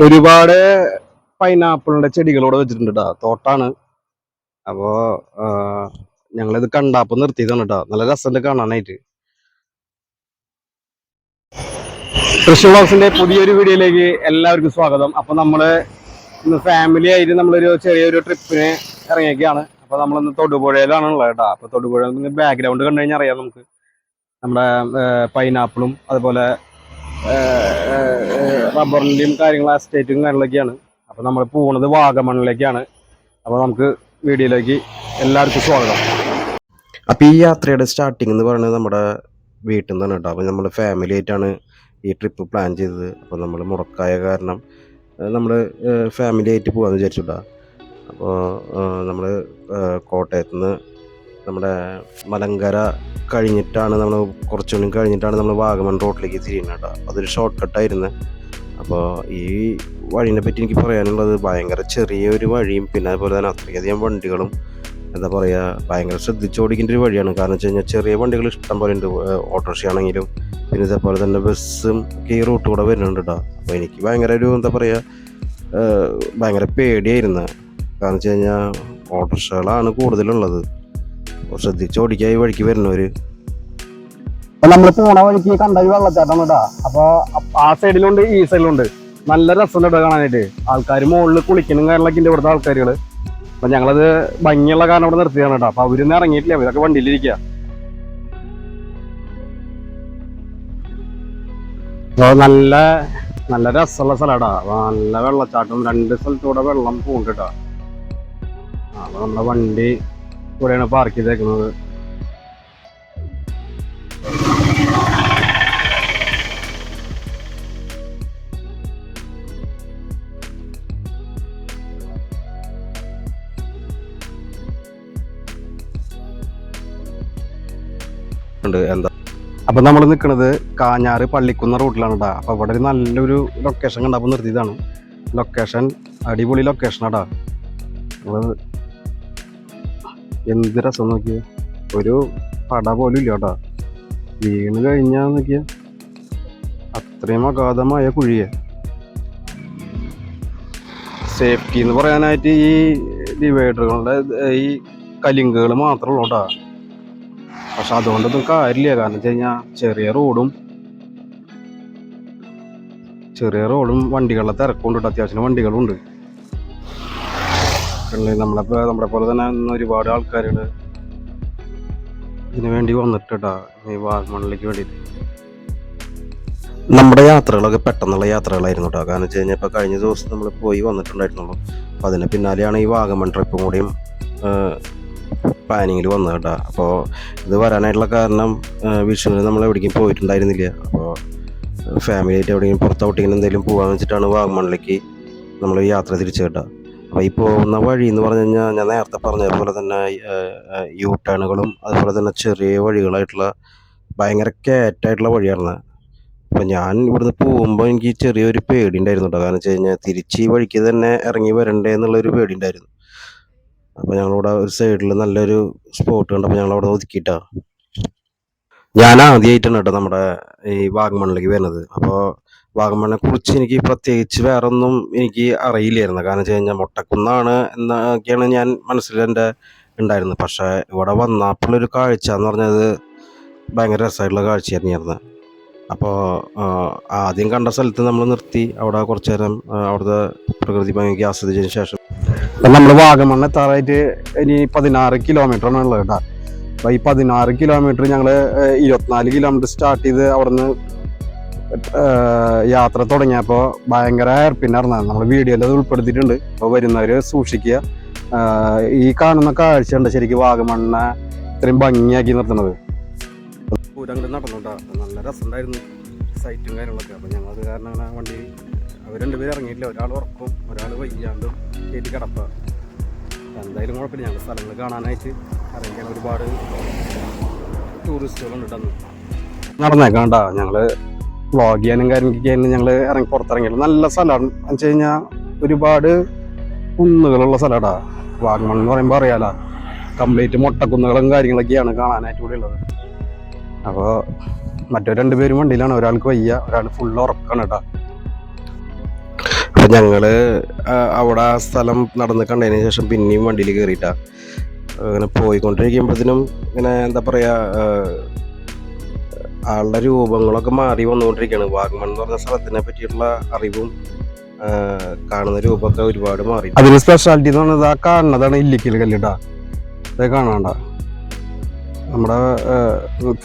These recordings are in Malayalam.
ഒരുപാട് പൈനാപ്പിളിന്റെ ചെടികളോട് വെച്ചിട്ടുണ്ട് കേട്ടോ. തോട്ടാണ്. അപ്പോ ഞങ്ങളിത് കണ്ടപ്പോ നിർത്തിയതാണ് കേട്ടോ. നല്ല രസമുണ്ട് കാണാനായിട്ട്. കൃഷി വ്ളോഗ്സിന്റെ പുതിയൊരു വീഡിയോയിലേക്ക് എല്ലാവർക്കും സ്വാഗതം. അപ്പൊ നമ്മള് ഇന്ന് ഫാമിലി ആയിട്ട് നമ്മളൊരു ചെറിയൊരു ട്രിപ്പിന് ഇറങ്ങിയൊക്കെയാണ്. അപ്പൊ നമ്മളിന്ന് തൊടുപുഴയിലാണ് ഉള്ളത് കേട്ടോ. അപ്പൊ തൊടുപുഴ ബാക്ക്ഗ്രൗണ്ട് കണ്ടു കഴിഞ്ഞാൽ അറിയാം നമുക്ക് നമ്മുടെ പൈനാപ്പിളും അതുപോലെ റബ്ബറിന്റെയും കാര്യങ്ങളും എസ്റ്റേറ്റും കാര്യങ്ങളൊക്കെയാണ്. അപ്പൊ നമ്മൾ പോകുന്നത് വാഗമണ്ണിലേക്കാണ്. അപ്പൊ നമുക്ക് വീഡിയോയിലേക്ക് എല്ലാവർക്കും സ്വാഗതം. അപ്പൊ ഈ യാത്രയുടെ സ്റ്റാർട്ടിങ് എന്ന് പറയുന്നത് നമ്മുടെ വീട്ടിൽ നിന്നാണ് കേട്ടോ. അപ്പൊ നമ്മൾ ഫാമിലി ആയിട്ടാണ് ഈ ട്രിപ്പ് പ്ലാൻ ചെയ്തത്. അപ്പോൾ നമ്മൾ മുടക്കായ കാരണം നമ്മൾ ഫാമിലി ആയിട്ട് പോകാമെന്ന് വിചാരിച്ചുട്ടാ. അപ്പോൾ നമ്മൾ കോട്ടയത്ത് നിന്ന് നമ്മുടെ മലങ്കര കഴിഞ്ഞിട്ടാണ് നമ്മൾ കുറച്ചുകൂടി കഴിഞ്ഞിട്ടാണ് നമ്മൾ വാഗമൺ റോഡിലേക്ക് തിരിയുന്നത് കേട്ടോ. അതൊരു ഷോർട്ട് കട്ടായിരുന്നു. അപ്പോൾ ഈ വഴീനെ പറ്റി എനിക്ക് പറയാനുള്ളത് ഭയങ്കര ചെറിയൊരു വഴിയും പിന്നെ അതുപോലെ തന്നെ അത്രയധികം വണ്ടികളും എന്താ പറയുക ഭയങ്കര ശ്രദ്ധിച്ച് ഓടിക്കേണ്ട ഒരു വഴിയാണ്. കാരണം വെച്ച് കഴിഞ്ഞാൽ ചെറിയ വണ്ടികൾ ഇഷ്ടം പോലെ ഉണ്ട്. ഓട്ടോറിക്ഷ ആണെങ്കിലും പിന്നെ ഇതേപോലെ തന്നെ ബസ്സും ഒക്കെ ഈ റൂട്ട് കൂടെ വരുന്നുണ്ട് കേട്ടോ. അപ്പോൾ എനിക്ക് ഭയങ്കര ഒരു എന്താ പറയുക ഭയങ്കര പേടിയായിരുന്നു. കാരണം വെച്ച് കഴിഞ്ഞാൽ ഓട്ടോറിക്ഷകളാണ് കൂടുതലുള്ളത്. അപ്പോൾ ശ്രദ്ധിച്ച് ഓടിക്കുക ഈ വഴിക്ക് വരുന്നവർ. നമ്മൾ പോണ വഴിക്ക് കണ്ട ഒരു വെള്ളച്ചാട്ടം കേട്ടോ. അപ്പോൾ ആ സൈഡിലുണ്ട് ഈ സൈഡിലുണ്ട്. നല്ല രസമുണ്ട് കേട്ടോ കാണാനായിട്ട്. ആൾക്കാർ മുകളിൽ കുളിക്കണം കാര്യങ്ങളൊക്കെ ഉണ്ട് ഇവിടുത്തെ ആൾക്കാരുകൾ. അപ്പൊ ഞങ്ങളത് ഭംഗിയുള്ള കാരണം ഇവിടെ നിർത്തിയാണ് കേട്ടോ. അപ്പൊ അവരൊന്നും ഇറങ്ങിയിട്ടില്ല, അവരൊക്കെ വണ്ടിയിലിരിക്കുക. നല്ല നല്ല രസമുള്ള സ്ഥലമാടാ. നല്ല വെള്ളച്ചാട്ടം, രണ്ട് സ്ഥലത്തൂടെ വെള്ളം പോകുന്നുണ്ട് കേട്ടോ. അപ്പൊ നമ്മുടെ വണ്ടി ഇവിടെയാണ് പാർക്ക് ചെയ്തേക്കുന്നത്. എന്താ അപ്പൊ നമ്മൾ നിൽക്കുന്നത് കാഞ്ഞാറ് പള്ളിക്കുന്ന റൂട്ടിലാണ് കേട്ടോ. അപ്പൊ ഇവിടെ നല്ലൊരു ലൊക്കേഷൻ കണ്ടപ്പോൾ നിർത്തിയതാണ്. ലൊക്കേഷൻ അടിപൊളി ലൊക്കേഷനാടാ. എന്ത് രസം നോക്കിയ, ഒരു പട പോലും ഇല്ല കേട്ടോ. വീണ് കഴിഞ്ഞാ നോക്കിയ അത്രയും അഗാധമായ കുഴിയെ. സേഫ്റ്റി എന്ന് പറയാനായിട്ട് ഈ ഡിവൈഡറുകളുടെ ഈ കലിങ്കുകൾ മാത്രമേ ഉള്ളൂ കേട്ടോ. പക്ഷെ അതുകൊണ്ടൊന്നും കാര്യമില്ല. കാരണം വെച്ച് കഴിഞ്ഞാൽ ചെറിയ റോഡും വണ്ടികളുടെ തിരക്കുണ്ട് കേട്ടോ. അത്യാവശ്യം വണ്ടികളുണ്ട്. നമ്മളെ പോലെ തന്നെ ഒരുപാട് ആൾക്കാരുകൾ ഇതിനു വേണ്ടി വന്നിട്ട് കേട്ടോ, ഈ വാഗമണ്ണിലേക്ക് വേണ്ടിയിട്ട്. നമ്മുടെ യാത്രകളൊക്കെ പെട്ടെന്നുള്ള യാത്രകളായിരുന്നു കേട്ടോ. കാരണം വെച്ച് കഴിഞ്ഞാൽ ഇപ്പോൾ കഴിഞ്ഞ ദിവസം നമ്മൾ പോയി വന്നിട്ടുണ്ടായിരുന്നുള്ളൂ. അപ്പോൾ അതിന് പിന്നാലെയാണ് ഈ വാഗമൺ ട്രിപ്പും കൂടിയും പ്ലാനിങ്ങിൽ വന്നത് കേട്ടോ. അപ്പോൾ ഇത് വരാനായിട്ടുള്ള കാരണം വിഷുവിന് നമ്മൾ എവിടേക്കും പോയിട്ടുണ്ടായിരുന്നില്ല. അപ്പോൾ ഫാമിലി ആയിട്ട് എവിടെയെങ്കിലും പുറത്ത് ഔട്ടിങ്ങിന് എന്തെങ്കിലും പോകാമെന്ന് വെച്ചിട്ടാണ് വാഗമണ്ണിലേക്ക് നമ്മൾ യാത്ര തിരിച്ചു കേട്ടോ. അപ്പോൾ ഈ പോകുന്ന വഴി എന്ന് പറഞ്ഞു കഴിഞ്ഞാൽ ഞാൻ നേരത്തെ പറഞ്ഞതുപോലെ തന്നെ യൂ ടേണുകളും അതുപോലെ തന്നെ ചെറിയ വഴികളായിട്ടുള്ള ഭയങ്കര കയറ്റായിട്ടുള്ള വഴിയാണ്. അപ്പോൾ ഞാൻ ഇവിടുന്ന് പോകുമ്പോൾ എനിക്ക് ചെറിയൊരു പേടി ഉണ്ടായിരുന്നു കേട്ടോ. കാരണം വെച്ച് കഴിഞ്ഞാൽ തിരിച്ച് ഈ വഴിക്ക് തന്നെ ഇറങ്ങി വരണ്ടേ എന്നുള്ളൊരു പേടി ഉണ്ടായിരുന്നു. അപ്പോൾ ഞങ്ങളിവിടെ ഒരു സൈഡിൽ നല്ലൊരു സ്പോട്ട് കണ്ടപ്പോൾ ഞങ്ങളവിടെ ഒതുക്കിയിട്ടാ. ഞാൻ ആദ്യമായിട്ടാണ് കേട്ടോ നമ്മുടെ ഈ വാഗമണ്ണിലേക്ക് വരുന്നത്. അപ്പോൾ വാഗമണ്ണെ കുറിച്ച് എനിക്ക് പ്രത്യേകിച്ച് വേറെ ഒന്നും എനിക്ക് അറിയില്ലായിരുന്നു. കാരണം വെച്ച് കഴിഞ്ഞാൽ മൊട്ടക്കുന്നാണ് എന്നൊക്കെയാണ് ഞാൻ മനസ്സിൽ എൻ്റെ ഉണ്ടായിരുന്നത്. പക്ഷേ ഇവിടെ വന്നപ്പോഴൊരു കാഴ്ച എന്ന് പറഞ്ഞത് ഭയങ്കര രസമായിട്ടുള്ള കാഴ്ചയായിരുന്നു. അപ്പോൾ ആദ്യം കണ്ട സ്ഥലത്ത് നമ്മൾ നിർത്തി അവിടെ കുറച്ചു നേരം അവിടുത്തെ പ്രകൃതി ഭംഗിക്ക് ആസ്വദിച്ചതിന് ശേഷം നമ്മൾ വാഗമണ്ണ് എത്താറായിട്ട് ഇനി 16 കിലോമീറ്ററാണ് ഉള്ളത് കേട്ടോ. അപ്പോൾ ഈ 16 കിലോമീറ്റർ ഞങ്ങൾ 24 കിലോമീറ്റർ സ്റ്റാർട്ട് ചെയ്ത് അവിടുന്ന് യാത്ര തുടങ്ങിയപ്പോൾ ഭയങ്കര ഹെയർപിന്നായിരുന്നു. നമ്മൾ വീഡിയോയിൽ അത് ഉൾപ്പെടുത്തിയിട്ടുണ്ട്. അപ്പോൾ വരുന്നവർ സൂക്ഷിക്കുക. ഈ കാണുന്ന കാഴ്ച ഉണ്ട് ശരിക്കും വാഗമണ്ണെ ഇത്രയും ഭംഗിയാക്കി നിർത്തുന്നത്. അങ്ങോട്ട് നടന്നു കേട്ടോ. നല്ല രസമുണ്ടായിരുന്നു സൈറ്റും കാര്യങ്ങളൊക്കെ. അപ്പോൾ ഞങ്ങളത് കാരണം അങ്ങനെ വണ്ടി അവർ രണ്ടുപേരും ഇറങ്ങിയിട്ടില്ല. ഒരാൾ ഉറക്കും, ഒരാൾ വയ്യാണ്ടും കയറ്റി കിടപ്പ. എന്തായാലും കുഴപ്പമില്ല. ഞങ്ങൾ സ്ഥലങ്ങൾ കാണാനായിട്ട് ഇറങ്ങിയാണ്. ഒരുപാട് ടൂറിസ്റ്റുകളുണ്ട് കേട്ടോ. നടന്നേക്കാണ്ടാ ഞങ്ങൾ വ്ളോഗ് ചെയ്യാനും കാര്യങ്ങളൊക്കെ ഞങ്ങൾ പുറത്തിറങ്ങിയിട്ട് നല്ല സ്ഥലമാണ്. എന്ന് വെച്ച് കഴിഞ്ഞാൽ ഒരുപാട് കുന്നുകളുള്ള സ്ഥലമാടാ. വാഗമൺ എന്ന് പറയുമ്പോൾ അറിയാലോ, കംപ്ലീറ്റ് മൊട്ടക്കുന്നുകളും കാര്യങ്ങളൊക്കെയാണ് കാണാനായിട്ട് കൂടെ ഉള്ളത്. അപ്പോൾ മറ്റൊരു 2 പേരും വണ്ടിയിലാണ്. ഒരാൾക്ക് വയ്യ, ഒരാൾ ഫുള്ള് ഉറക്കാണ് കേട്ടോ. അപ്പം ഞങ്ങൾ അവിടെ ആ സ്ഥലം നടന്ന് കണ്ടതിന് ശേഷം പിന്നെയും വണ്ടിയിൽ കയറിയിട്ടാ അങ്ങനെ പോയിക്കൊണ്ടിരിക്കുമ്പോഴത്തേനും ഇങ്ങനെ എന്താ പറയുക, ആളുടെ രൂപങ്ങളൊക്കെ മാറി വന്നുകൊണ്ടിരിക്കുകയാണ്. വാഗമൺ എന്ന് പറഞ്ഞ സ്ഥലത്തിനെ പറ്റിയിട്ടുള്ള അറിവും കാണുന്ന രൂപമൊക്കെ ഒരുപാട് മാറി. അതിന് സ്പെഷ്യാലിറ്റി എന്ന് പറഞ്ഞത് ആ കാണുന്നതാണ് ഇല്ലിക്കൽ കല്ലിട്ടാ. അത് കാണാണ്ട, നമ്മുടെ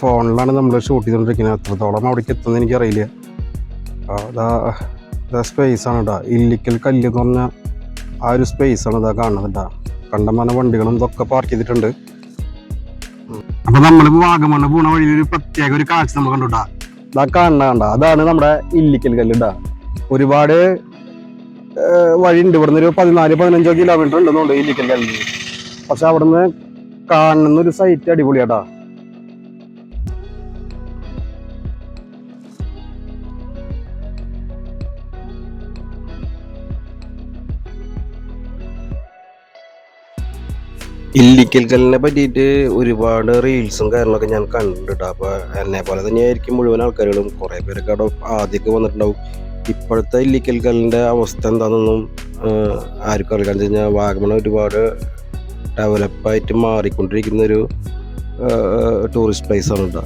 ഫോണിലാണ് നമ്മൾ ഷൂട്ട് ചെയ്തുകൊണ്ടിരിക്കുന്നത്. എത്രത്തോളം അവിടേക്ക് എത്തുമെന്ന് എനിക്കറിയില്ല. അതാ സ്പേസ് ആണ് കേട്ടോ, ഇല്ലിക്കൽ കല്ല് എന്ന് പറഞ്ഞ ആ ഒരു സ്പേസ് ആണ് ഇതാ കാണുന്നത് കേട്ടോ. കണ്ടമാനം വണ്ടികളും ഇതൊക്കെ പാർക്ക് ചെയ്തിട്ടുണ്ട്. അപ്പൊ നമ്മളിപ്പോ വാഗമണ് പോണ വഴിയിൽ ഒരു പ്രത്യേക ഒരു കാഴ്ച നമ്മൾ കണ്ടുട്ടാ. ഇതാ കാണണ്ട, അതാണ് നമ്മുടെ ഇല്ലിക്കൽ കല്ല് ഇട്ടാ. ഒരുപാട് വഴിയുണ്ട്, ഇവിടുന്ന് ഒരു 14-15 കിലോമീറ്റർ ഉണ്ടെന്നുണ്ട് ഇല്ലിക്കൽ കല്ല്. പക്ഷെ അവിടുന്ന് കാണുന്ന ഒരു സൈറ്റ് അടിപൊളിയാട്ടാ. ഇല്ലിക്കൽ കല്ലിനെ പറ്റിയിട്ട് ഒരുപാട് റീൽസും കാര്യങ്ങളൊക്കെ ഞാൻ കണ്ടിട്ടാ. അപ്പോൾ എന്നെ പോലെ തന്നെയായിരിക്കും മുഴുവൻ ആൾക്കാരുകളും. കുറേ പേരൊക്കെ അവിടെ ആദ്യമൊക്കെ വന്നിട്ടുണ്ടാവും. ഇപ്പോഴത്തെ ഇല്ലിക്കൽ കല്ലിൻ്റെ അവസ്ഥ എന്താണെന്നൊന്നും ആർക്കും അറിയില്ല. എന്ന് വെച്ച് കഴിഞ്ഞാൽ വാഗമൺ ഒരുപാട് ഡെവലപ്പായിട്ട് മാറിക്കൊണ്ടിരിക്കുന്നൊരു ടൂറിസ്റ്റ് പ്ലേസാണ് കേട്ടോ.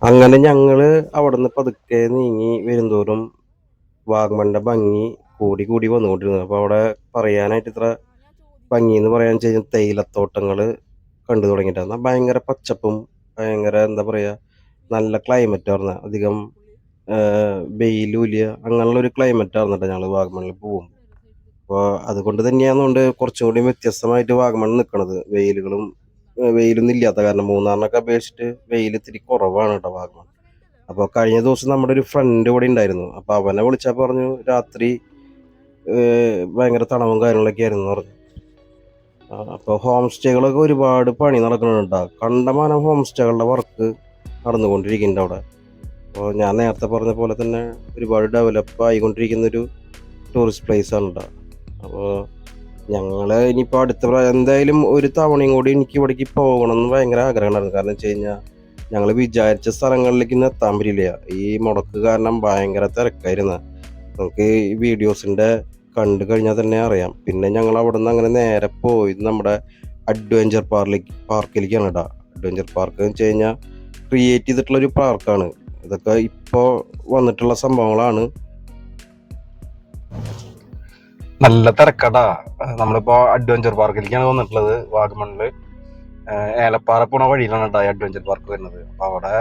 അങ്ങനെ ഞങ്ങൾ അവിടെ നിന്ന് പതുക്കെ നീങ്ങി വരുന്തോറും വാഗമണിൻ്റെ ഭംഗി കൂടി കൂടി വന്നുകൊണ്ടിരുന്നത്. അപ്പോൾ അവിടെ പറയാനായിട്ട് ഇത്ര ഭംഗി എന്ന് പറയാൻ വെച്ച് കഴിഞ്ഞാൽ തേയിലത്തോട്ടങ്ങൾ കണ്ടു തുടങ്ങിയിട്ടാണ്. ഭയങ്കര പച്ചപ്പും ഭയങ്കര എന്താ പറയുക, നല്ല ക്ലൈമറ്റ് ആയിരുന്നു. അധികം വെയിലും ഇല്ല, അങ്ങനെയുള്ളൊരു ക്ലൈമറ്റ് ആയിരുന്നു കേട്ടോ ഞങ്ങൾ വാഗമണിൽ പോകും. അപ്പോൾ അതുകൊണ്ട് തന്നെയാണെന്നുകൊണ്ട് കുറച്ചും കൂടി വ്യത്യസ്തമായിട്ട് വാഗമൺ നിൽക്കണത്. വെയിലൊന്നും ഇല്ലാത്ത കാരണം മൂന്നാറിനൊക്കെ അപേക്ഷിച്ചിട്ട് വെയിൽ ഇത്തിരി കുറവാണ് കേട്ടോ വാഗമൺ. അപ്പോൾ കഴിഞ്ഞ ദിവസം നമ്മുടെ ഒരു ഫ്രണ്ട് ഇവിടെ ഉണ്ടായിരുന്നു. അപ്പോൾ അവനെ വിളിച്ചാൽ പറഞ്ഞു രാത്രി ഭയങ്കര തണവും കാര്യങ്ങളൊക്കെ ആയിരുന്നു പറഞ്ഞു. അപ്പോൾ ഹോം സ്റ്റേകളൊക്കെ ഒരുപാട് പണി നടക്കുന്നുണ്ടാ. കണ്ടമാനം ഹോം സ്റ്റേകളുടെ വർക്ക് നടന്നുകൊണ്ടിരിക്കുന്നുണ്ട് അവിടെ. അപ്പോൾ ഞാൻ നേരത്തെ പറഞ്ഞ പോലെ തന്നെ ഒരുപാട് ഡെവലപ്പ് ആയിക്കൊണ്ടിരിക്കുന്നൊരു ടൂറിസ്റ്റ് പ്ലേസ് ആണ് കേട്ടോ. അപ്പോൾ ഞങ്ങൾ ഇനിയിപ്പോൾ എന്തായാലും ഒരു തവണയും കൂടി എനിക്ക് ഇവിടേക്ക് പോകണം എന്ന് ഭയങ്കര ആഗ്രഹമുണ്ടായിരുന്നു. കാരണം വെച്ച് കഴിഞ്ഞാൽ ഞങ്ങൾ വിചാരിച്ച സ്ഥലങ്ങളിലേക്ക് ഇന്ന് എത്താൻ പറ്റില്ല. ഈ മുടക്ക് കാരണം ഭയങ്കര തിരക്കായിരുന്നു. നമുക്ക് ഈ വീഡിയോസിൻ്റെ കണ്ടു കഴിഞ്ഞാൽ തന്നെ അറിയാം. പിന്നെ ഞങ്ങൾ അവിടെ നിന്ന് അങ്ങനെ നേരെ പോയത് നമ്മുടെ അഡ്വഞ്ചർ പാർക്കിലേക്കാണ് കേട്ടോ. അഡ്വഞ്ചർ പാർക്ക് എന്ന് വെച്ച് കഴിഞ്ഞാൽ ക്രിയേറ്റ് ചെയ്തിട്ടുള്ളൊരു പാർക്കാണ്. ഇതൊക്കെ ഇപ്പോൾ വന്നിട്ടുള്ള സംഭവങ്ങളാണ്. നല്ല തിരക്കടാ. നമ്മളിപ്പോൾ അഡ്വഞ്ചർ പാർക്കിലേക്കാണ് വന്നിട്ടുള്ളത്. വാഗമണിൽ ഏലപ്പാറ പോണ വഴിയിലാണ് കേട്ടോ അഡ്വഞ്ചർ പാർക്ക് വരുന്നത്. അപ്പോൾ അവിടെ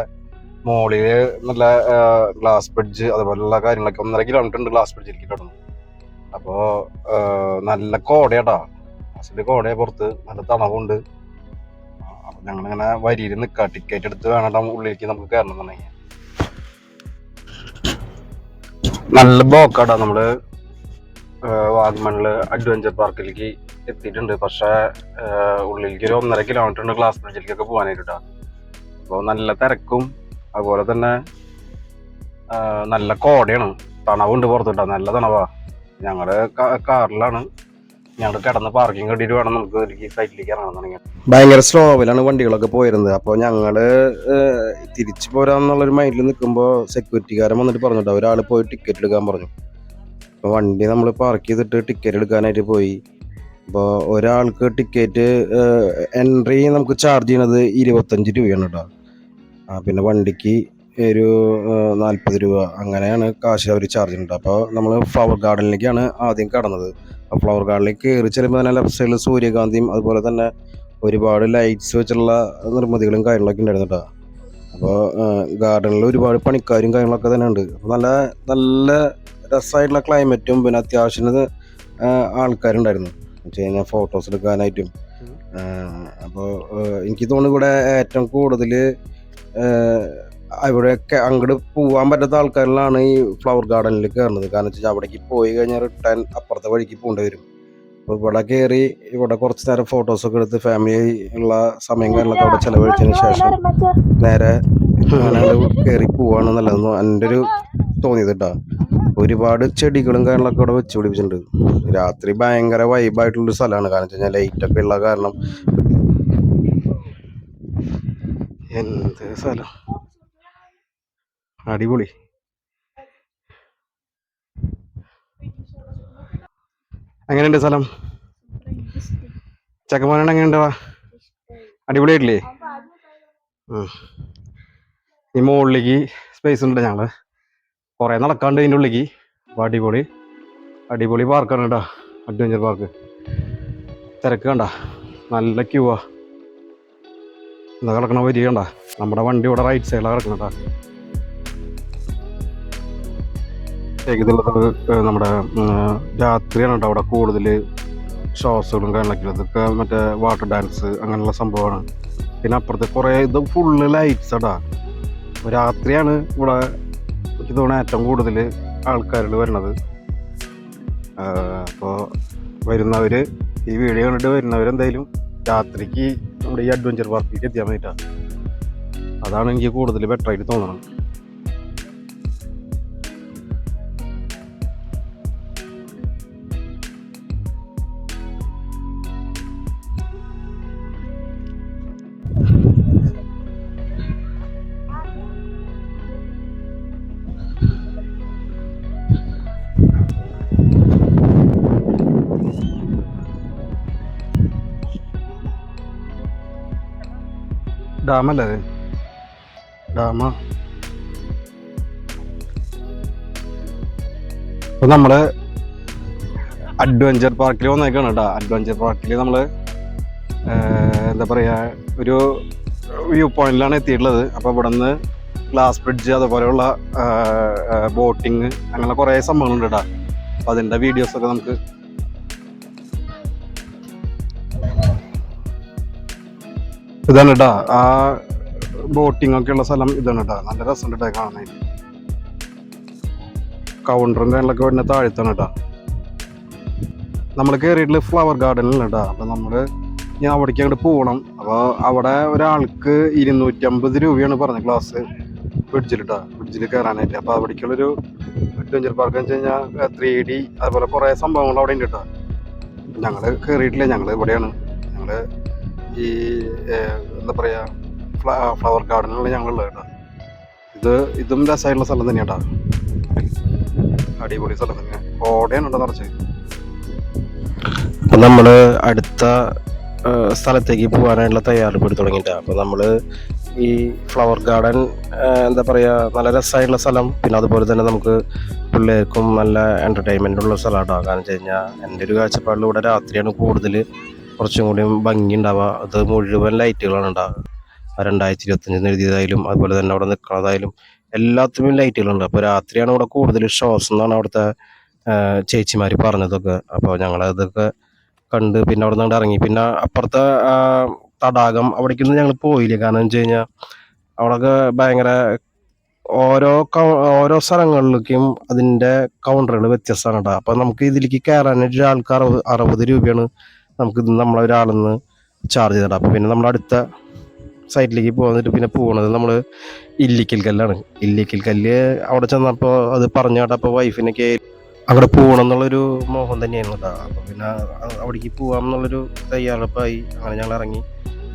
മോളില് നല്ല ഗ്ലാസ് ബ്രിഡ്ജ് അതുപോലുള്ള കാര്യങ്ങളൊക്കെ 1.5 കിലോമീറ്റർ ഉണ്ട് ഗ്ലാസ് ബ്രിഡ്ജിലേക്ക് കിടന്നു. അപ്പോൾ നല്ല കോടയാട്ടാ, അസിൻ്റെ കോടയെ പുറത്ത് നല്ല തണവുണ്ട്. അപ്പം ഞങ്ങളിങ്ങനെ വരിയിൽ നിൽക്കുക, ടിക്കറ്റ് എടുത്ത് വേണം ഉള്ളിലേക്ക് നമുക്ക് കയറണം എന്നുണ്ടെങ്കിൽ. നല്ല ബ്ലോക്കാട്ടാ. നമ്മൾ വാഗമണിൽ അഡ്വഞ്ചർ പാർക്കിലേക്ക് എത്തിയിട്ടുണ്ട്. പക്ഷേ ഉള്ളിലേക്ക് ഒരു 1.5 കിലോമീറ്റർ ഉണ്ട് ഗ്ലാസ് ബ്രിഡ്ജിലേക്കൊക്കെ പോകാനായിട്ടാ. അപ്പോൾ നല്ല തിരക്കും അതുപോലെ തന്നെ നല്ല കോടയാണ്, തണവുണ്ട് പുറത്തിട്ടാ, നല്ല തണവാ. ഞങ്ങളുടെ കാറിലാണ് ഞങ്ങൾ കിടന്ന് പാർക്കിംഗ് കണ്ടിട്ട് വേണം നമുക്ക് സൈറ്റിലേക്ക് ഇറങ്ങാൻ തുടങ്ങി. ഭയങ്കര സ്ലോവിലാണ് വണ്ടികളൊക്കെ പോയിരുന്നത്. അപ്പോൾ ഞങ്ങൾ തിരിച്ചു പോരാന്നുള്ളൊരു മൈൻഡിൽ നിൽക്കുമ്പോൾ സെക്യൂരിറ്റിക്കാരൻ വന്നിട്ട് പറഞ്ഞിട്ടോ ഒരാൾ പോയി ടിക്കറ്റ് എടുക്കാൻ പറഞ്ഞു. അപ്പോൾ വണ്ടി നമ്മൾ പാർക്ക് ചെയ്തിട്ട് ടിക്കറ്റ് എടുക്കാനായിട്ട് പോയി. അപ്പോൾ ഒരാൾക്ക് ടിക്കറ്റ് എൻട്രി നമുക്ക് ചാർജ് ചെയ്യണത് 25 രൂപയാണ് കേട്ടോ. പിന്നെ വണ്ടിക്ക് ഒരു 40 രൂപ അങ്ങനെയാണ് കാശ് അവർ ചാർജ് ചെയ്യുന്നത്. അപ്പോൾ നമ്മൾ ഫ്ലവർ ഗാർഡനിലേക്കാണ് ആദ്യം കടന്നത്. അപ്പോൾ ഫ്ലവർ ഗാർഡനിലേക്ക് കയറി ചെല്ലുമ്പോൾ തന്നെ ലെഫ്റ്റ് സൈഡിൽ സൂര്യകാന്തിയും അതുപോലെ തന്നെ ഒരുപാട് ലൈറ്റ്സ് വെച്ചുള്ള നിർമ്മിതികളും കാര്യങ്ങളൊക്കെ ഉണ്ടായിരുന്നു കേട്ടോ. അപ്പോൾ ഗാർഡനിൽ ഒരുപാട് പണിക്കാരും കാര്യങ്ങളൊക്കെ തന്നെ ഉണ്ട്. അപ്പോൾ നല്ല നല്ല രസമായിട്ടുള്ള ക്ലൈമറ്റും പിന്നെ അത്യാവശ്യത്തിന് ആൾക്കാരുണ്ടായിരുന്നു വെച്ച് കഴിഞ്ഞാൽ ഫോട്ടോസ് എടുക്കാനായിട്ടും. അപ്പോൾ എനിക്ക് തോന്നുന്നു ഇവിടെ ഏറ്റവും കൂടുതൽ ഇവിടെയൊക്കെ അങ്ങോട്ട് പോകാൻ പറ്റാത്ത ആൾക്കാരിലാണ് ഈ ഫ്ലവർ ഗാർഡനിൽ കയറുന്നത്. കാരണം വെച്ചാൽ അവിടേക്ക് പോയി കഴിഞ്ഞാൽ റിട്ടേൺ അപ്പുറത്തെ വഴിക്ക് പോകേണ്ടി വരും. അപ്പോൾ ഇവിടെ കയറി ഇവിടെ കുറച്ച് നേരം ഫോട്ടോസൊക്കെ എടുത്ത് ഫാമിലി ഉള്ള സമയം കാര്യങ്ങളൊക്കെ അവിടെ ചിലവഴിച്ചതിന് ശേഷം നേരെ അങ്ങനെ കയറി പോവാണ് നല്ലതെന്ന് എൻ്റെ ഒരു തോന്നിയത് കേട്ടോ. ഒരുപാട് ചെടികളും കാര്യങ്ങളൊക്കെ അവിടെ വെച്ച് പിടിപ്പിച്ചിട്ടുണ്ട്. രാത്രി ഭയങ്കര വൈബായിട്ടുള്ളൊരു സ്ഥലമാണ്. കാരണം വെച്ച് കഴിഞ്ഞാൽ ലൈറ്റൊക്കെ ഉള്ള കാരണം. എന്ത് സ്ഥലം, അടിപൊളി. എങ്ങനെയുണ്ട് സ്ഥലം? ചക്കമാനാണ് എങ്ങനെയുണ്ട്? അടിപൊളിയായിട്ടില്ലേ? ഈ മുകളിലേക്ക് സ്പേസ് ഉണ്ട്. ഞങ്ങൾ കുറേ നടക്കാണ്ട് ഇതിൻ്റെ ഉള്ളിലേക്ക്. അപ്പോൾ അടിപൊളി പാർക്കാണ് കേട്ടോ, അഡ്വഞ്ചർ പാർക്ക്. തിരക്ക് കണ്ട, നല്ല ക്യൂവാ. എന്താ കിടക്കണ വരി കണ്ട, നമ്മുടെ വണ്ടി ഇവിടെ റൈറ്റ് സൈഡിലാണ് കിടക്കണം കേട്ടോ. നമ്മുടെ രാത്രിയാണ് കേട്ടോ അവിടെ കൂടുതൽ ഷോസുകളും കാര്യങ്ങളൊക്കെ. ഇതൊക്കെ മറ്റേ വാട്ടർ ഡാൻസ് അങ്ങനെയുള്ള സംഭവമാണ്. പിന്നെ അപ്പുറത്ത് കുറേ ഇത് ഫുള്ള് ലൈറ്റ്സ് ആടാ. രാത്രിയാണ് ഇവിടെ എനിക്ക് തോന്നുന്നത് ഏറ്റവും കൂടുതൽ ആൾക്കാരുകൾ വരുന്നത്. അപ്പോൾ വരുന്നവർ, ഈ വീഡിയോ കണ്ടിട്ട് വരുന്നവരെന്തായാലും രാത്രിക്ക് നമ്മുടെ ഈ അഡ്വഞ്ചർ പാർക്കിലേക്ക് എത്തിയാൽ മതിട്ടാണ്. അതാണ് എനിക്ക് കൂടുതൽ ബെറ്ററായിട്ട് തോന്നുന്നത്. ഡാമല്ലേ അത്? ഡാമ. അപ്പൊ നമ്മള് അഡ്വഞ്ചർ പാർക്കിൽ വന്നേക്കാണ് കേട്ടോ. അഡ്വഞ്ചർ പാർക്കിൽ നമ്മള് എന്താ പറയാ, ഒരു വ്യൂ പോയിന്റിലാണ് എത്തിയിട്ടുള്ളത്. അപ്പൊ ഇവിടെ നിന്ന് ഗ്ലാസ് ബ്രിഡ്ജ്, അതുപോലെയുള്ള ബോട്ടിങ്, അങ്ങനെ കുറെ സംഭവങ്ങളുണ്ട് കേട്ടോ. അപ്പൊ അതിന്റെ വീഡിയോസ് ഒക്കെ നമുക്ക് ഇതാണ് കേട്ടോ. ആ ബോട്ടിംഗ് ഒക്കെ ഉള്ള സ്ഥലം ഇതാണ് കേട്ടോ. നല്ല രസമുണ്ട് കേട്ടോ കാണാനായിട്ട്. കൗണ്ടറും കാര്യങ്ങളൊക്കെ വരുന്ന താഴത്താണ് കേട്ടോ. നമ്മൾ കയറിയിട്ടുള്ള ഫ്ലവർ ഗാർഡനിലാണ് കേട്ടോ. അപ്പം നമ്മൾ ഞാൻ അവിടേക്ക് അങ്ങോട്ട് പോകണം. അപ്പോൾ അവിടെ ഒരാൾക്ക് 250 രൂപയാണ് പറഞ്ഞ ക്ലാസ് ബ്രിഡ്ജിൽ കേട്ടോ, ബ്രിഡ്ജിൽ കയറാനായിട്ട്. അപ്പോൾ അവിടേക്കുള്ളൊരു അഡ്വഞ്ചർ പാർക്ക് എന്ന് വെച്ച് കഴിഞ്ഞാൽ 3D അതുപോലെ കുറേ സംഭവങ്ങൾ അവിടെ ഉണ്ട് കേട്ടോ. ഞങ്ങൾ കയറിയിട്ടില്ല, ഞങ്ങൾ ഇവിടെയാണ്. ഞങ്ങൾ ഈ എന്താ പറയുക, ഫ്ലവർ ഗാർഡനിലാണ് ഞങ്ങളുള്ളത് കേട്ടോ. ഇതും രസമായിട്ടുള്ള സ്ഥലം തന്നെയാണ് കേട്ടോ. അടിപൊളി സ്ഥലം തന്നെയാണ്. കോടയാണ് കേട്ടോ നിറച്ച്. അപ്പം നമ്മൾ അടുത്ത സ്ഥലത്തേക്ക് പോകാനായിട്ടുള്ള തയ്യാറെടുപ്പ് തുടങ്ങിയിട്ടാണ്. അപ്പോൾ നമ്മൾ ഈ ഫ്ലവർ ഗാർഡൻ എന്താ പറയുക, നല്ല രസമായിട്ടുള്ള സ്ഥലം. പിന്നെ അതുപോലെ തന്നെ നമുക്ക് പിള്ളേർക്കും നല്ല എൻ്റർടൈൻമെൻ്റ് ഉള്ള സ്ഥലമാണ്. കാരണം വെച്ച് കഴിഞ്ഞാൽ എൻ്റെ ഒരു കാഴ്ചപ്പാടിലൂടെ രാത്രിയാണ് കൂടുതൽ കുറച്ചും കൂടി ഭംഗി ഉണ്ടാവുക. അത് മുഴുവൻ ലൈറ്റുകളാണ് ഉണ്ടാവുക. 2025 എഴുതിയതായാലും അതുപോലെ തന്നെ അവിടെ നിൽക്കുന്നതായാലും എല്ലാത്തിനും ലൈറ്റുകളുണ്ട്. അപ്പോൾ രാത്രിയാണ് ഇവിടെ കൂടുതൽ ഷോസ് എന്നാണ് അവിടുത്തെ ചേച്ചിമാർ പറഞ്ഞതൊക്കെ. അപ്പോൾ ഞങ്ങളതൊക്കെ കണ്ട് പിന്നെ അവിടെ നിന്ന് ഇറങ്ങി. പിന്നെ അപ്പുറത്തെ തടാകം അവിടേക്കൊന്നും ഞങ്ങൾ പോയില്ല. കാരണം എന്ന് വെച്ച് കഴിഞ്ഞാൽ അവിടെയൊക്കെ ഭയങ്കര ഓരോ സ്ഥലങ്ങളിലേക്കും അതിൻ്റെ കൗണ്ടറുകൾ വ്യത്യസ്തമാണ് കേട്ടോ. അപ്പോൾ നമുക്ക് ഇതിലേക്ക് കയറാനായിട്ട് ഒരാൾക്ക് 60 രൂപയാണ് നമുക്ക് നമ്മളൊരാളിൽ നിന്ന് ചാർജ് ചെയ്തിട്ട്. അപ്പോൾ പിന്നെ നമ്മുടെ അടുത്ത സൈറ്റിലേക്ക് പോന്നിട്ട് പിന്നെ പോകുന്നത് നമ്മൾ ഇല്ലിക്കൽ കല്ലാണ്. ഇല്ലിക്കൽ കല്ല് അവിടെ ചെന്നപ്പോൾ അത് പറഞ്ഞു കേട്ടോ. അപ്പോൾ വൈഫിനൊക്കെ അവിടെ പോകണം എന്നുള്ളൊരു മോഹം തന്നെയായിരുന്നു കേട്ടോ. അപ്പോൾ പിന്നെ അവിടേക്ക് പോകാം എന്നുള്ളൊരു തയ്യാറെടുപ്പായി. അങ്ങനെ ഞങ്ങൾ ഇറങ്ങി.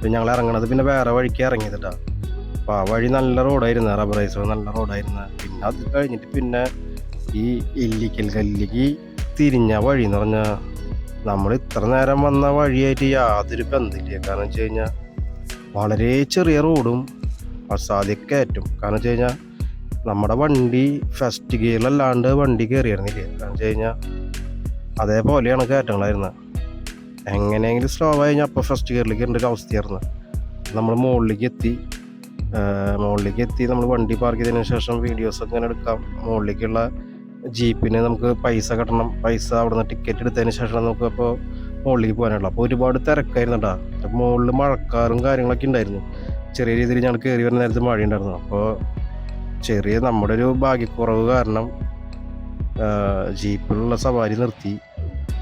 പിന്നെ ഞങ്ങൾ ഇറങ്ങണത് പിന്നെ വേറെ വഴിക്ക് ഇറങ്ങിയത് കേട്ടോ. അപ്പോൾ ആ വഴി നല്ല റോഡായിരുന്നു, റബ്ബറൈസ് നല്ല റോഡായിരുന്നു. പിന്നെ അത് കഴിഞ്ഞിട്ട് പിന്നെ ഈ ഇല്ലിക്കൽ കല്ലിലേക്ക് തിരിഞ്ഞ വഴി എന്ന് പറഞ്ഞാൽ നമ്മൾ ഇത്ര നേരം വന്ന വഴിയായിട്ട് യാതൊരു ബന്ധമില്ല. കാരണം വെച്ച് കഴിഞ്ഞാൽ വളരെ ചെറിയ റോഡും അസാധ്യം കയറ്റും. കാരണം വെച്ച് കഴിഞ്ഞാൽ നമ്മുടെ വണ്ടി ഫസ്റ്റ് ഗിയറിലല്ലാണ്ട് വണ്ടി കയറിയിരുന്നില്ല. കാരണം വെച്ച് കഴിഞ്ഞാൽ അതേപോലെയാണ് കയറ്റങ്ങളായിരുന്നത്. എങ്ങനെയെങ്കിലും സ്ലോ ആയി കഴിഞ്ഞാൽ അപ്പോൾ ഫസ്റ്റ് ഗിയറിലേക്ക് കയറേണ്ട ഒരു അവസ്ഥയായിരുന്നു. നമ്മൾ മുകളിലേക്ക് എത്തി നമ്മൾ വണ്ടി പാർക്ക് ചെയ്തതിന് ശേഷം വീഡിയോസൊക്കെ ഇങ്ങനെ എടുക്കാം. മുകളിലേക്കുള്ള ജീപ്പിന് നമുക്ക് പൈസ കെട്ടണം. പൈസ അവിടെ നിന്ന് ടിക്കറ്റ് എടുത്തതിന് ശേഷം നമുക്ക് അപ്പോൾ മുകളിലേക്ക് പോകാനുള്ളൂ. അപ്പോൾ ഒരുപാട് തിരക്കായിരുന്നു കേട്ടോ. അപ്പോൾ മുകളിൽ മഴക്കാറും കാര്യങ്ങളൊക്കെ ഉണ്ടായിരുന്നു. ചെറിയ രീതിയിൽ ഞങ്ങൾ കയറി വരുന്ന നേരത്ത് മഴയുണ്ടായിരുന്നു. അപ്പോൾ ചെറിയ നമ്മുടെ ഒരു ഭാഗ്യക്കുറവ് കാരണം ജീപ്പിലുള്ള സവാരി നിർത്തി.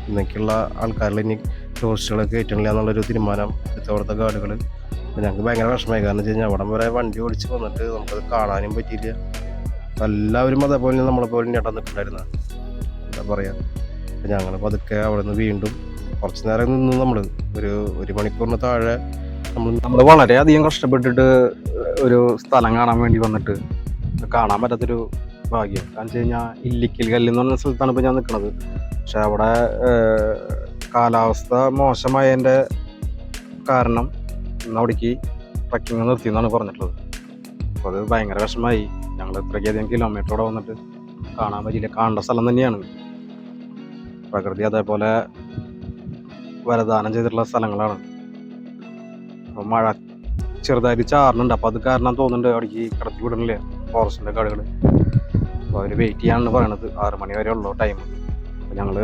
ഇന്നൊക്കെയുള്ള ആൾക്കാരിൽ ഇനി ടൂറിസ്റ്റുകളൊക്കെ കയറ്റണില്ല എന്നുള്ളൊരു തീരുമാനം എടുത്ത അവിടുത്തെ ഗാർഡുകൾ. ഞങ്ങൾക്ക് ഭയങ്കര വിഷമമായി. കാരണം വെച്ച് കഴിഞ്ഞാൽ അവിടം വരെ വണ്ടി ഓടിച്ച് വന്നിട്ട് നമുക്കത് കാണാനും പറ്റിയില്ല. എല്ലാവരും അതേപോലെ നമ്മളെപ്പോലെ ചേട്ടാൻ നിൽക്കണ്ടായിരുന്ന എന്താ പറയുക, അപ്പോൾ ഞങ്ങൾ പതുക്കെ അവിടെ നിന്ന് വീണ്ടും കുറച്ച് നേരം നിന്നു. ഒരു മണിക്കൂറിന് താഴെ നമ്മൾ വളരെയധികം കഷ്ടപ്പെട്ടിട്ട് ഒരു സ്ഥലം കാണാൻ വേണ്ടി വന്നിട്ട് കാണാൻ പറ്റാത്തൊരു ഭാഗ്യം. കാരണം വെച്ച് കഴിഞ്ഞാൽ ഇല്ലിക്കൽ കല്ല് എന്ന് പറഞ്ഞ സ്ഥലത്താണ് ഇപ്പോൾ ഞാൻ നിൽക്കുന്നത്. പക്ഷെ അവിടെ കാലാവസ്ഥ മോശമായതിൻ്റെ കാരണം ഇന്ന് അവിടേക്ക് ട്രക്കിങ് നിർത്തിയെന്നാണ് പറഞ്ഞിട്ടുള്ളത്. അപ്പോൾ അത് ഭയങ്കര വിഷമമായി. ഞങ്ങൾ ഇത്രയ്ക്കധികം കിലോമീറ്ററോടെ വന്നിട്ട് കാണാൻ പറ്റിയില്ല. കാണേണ്ട സ്ഥലം തന്നെയാണ്. പ്രകൃതി അതേപോലെ വരദാനം ചെയ്തിട്ടുള്ള സ്ഥലങ്ങളാണ്. അപ്പോൾ മഴ ചെറുതായിട്ട് ചാറുന്നുണ്ട്. അപ്പോൾ അത് കാരണം തോന്നുന്നുണ്ട് അവിടേക്ക് കടത്തി വിടണില്ലേ ഫോറസ്റ്റിൻ്റെ ആളുകൾ. അപ്പോൾ അവർ വെയിറ്റ് ചെയ്യാനാണ് പറയണത്. 6 മണി വരെ ഉള്ളൂ ടൈം. അപ്പോൾ ഞങ്ങൾ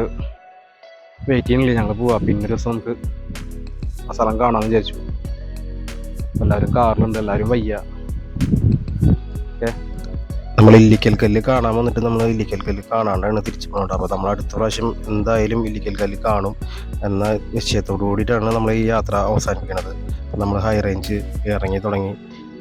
വെയിറ്റ് ചെയ്യണില്ലേ, ഞങ്ങൾ പോവാം. പിന്നെ ഒരു ദിവസം നമുക്ക് ആ സ്ഥലം കാണാമെന്ന് വിചാരിച്ചു. എല്ലാവരും കാറിലുണ്ട്, എല്ലാവരും വയ്യ. ഓക്കെ, നമ്മൾ ഇല്ലിക്കൽ കല്ല് കാണാൻ വന്നിട്ട് നമ്മൾ ഇല്ലിക്കൽ കല്ല് കാണാണ്ടാണ് തിരിച്ചു പോകുന്നത്. അപ്പോൾ നമ്മൾ അടുത്ത പ്രാവശ്യം എന്തായാലും ഇല്ലിക്കൽ കല്ല് കാണും എന്ന നിശ്ചയത്തോടു കൂടിയിട്ടാണ് നമ്മൾ ഈ യാത്ര അവസാനിപ്പിക്കുന്നത്. അപ്പോൾ നമ്മൾ ഹൈ റേഞ്ച് ഇറങ്ങി തുടങ്ങി.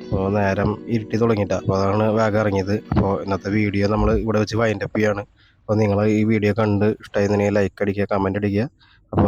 അപ്പോൾ നേരം ഇരുട്ടി തുടങ്ങിയിട്ടാണ്. അപ്പോൾ അതാണ് വേഗം ഇറങ്ങിയത്. അപ്പോൾ ഇന്നത്തെ വീഡിയോ നമ്മൾ ഇവിടെ വെച്ച് വൈൻഡപ്പ് ചെയ്യാണ്. അപ്പോൾ നിങ്ങൾ ഈ വീഡിയോ കണ്ട് ഇഷ്ടമായിരുന്നെങ്കിൽ ലൈക്ക് അടിക്കുക, കമൻറ്റ് അടിക്കുക. അപ്പോൾ